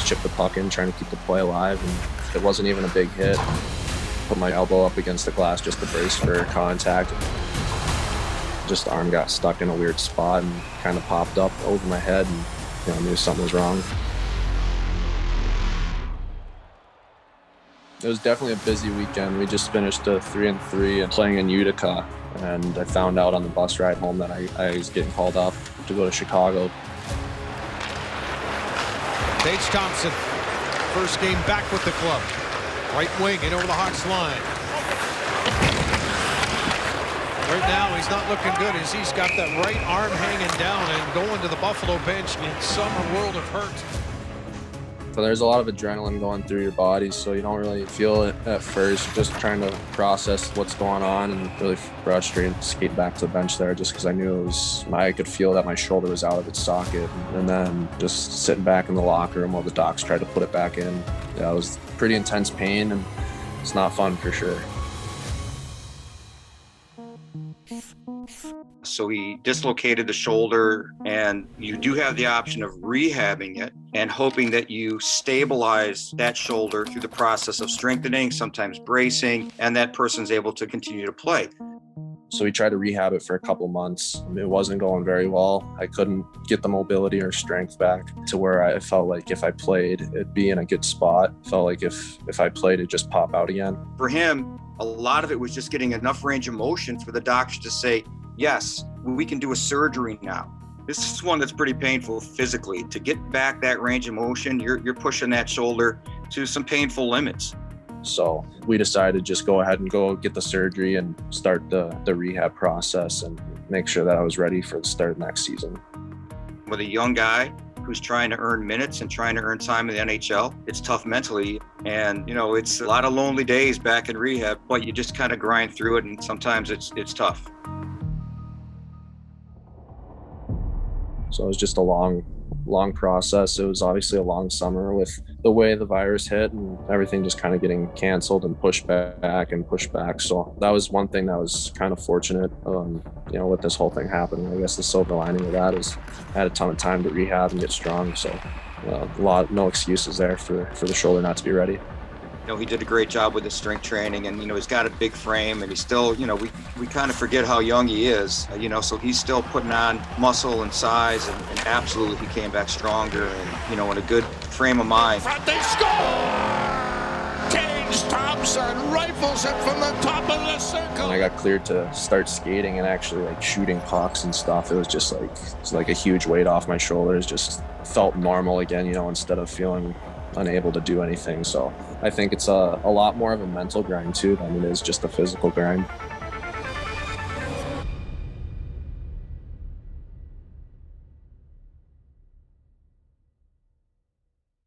just chip the puck in, trying to keep the play alive, and it wasn't even a big hit. Put my elbow up against the glass just to brace for contact. Just the arm got stuck in a weird spot and kind of popped up over my head, and I knew something was wrong. It was definitely a busy weekend. We just finished a 3-3 and playing in Utica, and I found out on the bus ride home that I was getting called up to go to Chicago. Tage Thompson, first game back with the club. Right wing and over the Hawks line. Right now he's not looking good as he's got that right arm hanging down and going to the Buffalo bench in some world of hurt. So there's a lot of adrenaline going through your body, so you don't really feel it at first. You're just trying to process what's going on, and really frustrated to skate back to the bench there just because I knew I could feel that my shoulder was out of its socket. And then just sitting back in the locker room while the docs tried to put it back in. Yeah, it was pretty intense pain, and it's not fun for sure. So he dislocated the shoulder, and you do have the option of rehabbing it and hoping that you stabilize that shoulder through the process of strengthening, sometimes bracing, and that person's able to continue to play. So we tried to rehab it for a couple months. It wasn't going very well. I couldn't get the mobility or strength back to where I felt like if I played, it'd be in a good spot. Felt like if I played, it'd just pop out again. For him, a lot of it was just getting enough range of motion for the doctors to say, yes, we can do a surgery now. This is one that's pretty painful physically. To get back that range of motion, you're pushing that shoulder to some painful limits. So we decided to just go ahead and go get the surgery and start the rehab process and make sure that I was ready for the start of next season. With a young guy who's trying to earn minutes and trying to earn time in the NHL, it's tough mentally. And, it's a lot of lonely days back in rehab, but you just kind of grind through it, and sometimes it's tough. So it was just a long process. It was obviously a long summer with the way the virus hit and everything just kind of getting canceled and pushed back. So that was one thing that was kind of fortunate, with this whole thing happening. I guess the silver lining of that is I had a ton of time to rehab and get strong. So no excuses there for the shoulder not to be ready. He did a great job with his strength training, and he's got a big frame, and he's still, we kind of forget how young he is, so he's still putting on muscle and size, and absolutely he came back stronger and, in a good frame of mind. They score! Tage Thompson rifles it from the top of the circle. When I got cleared to start skating and actually shooting pucks and stuff, it was just like a huge weight off my shoulders. Just felt normal again, instead of feeling unable to do anything. So I think it's a lot more of a mental grind too than it is just a physical grind.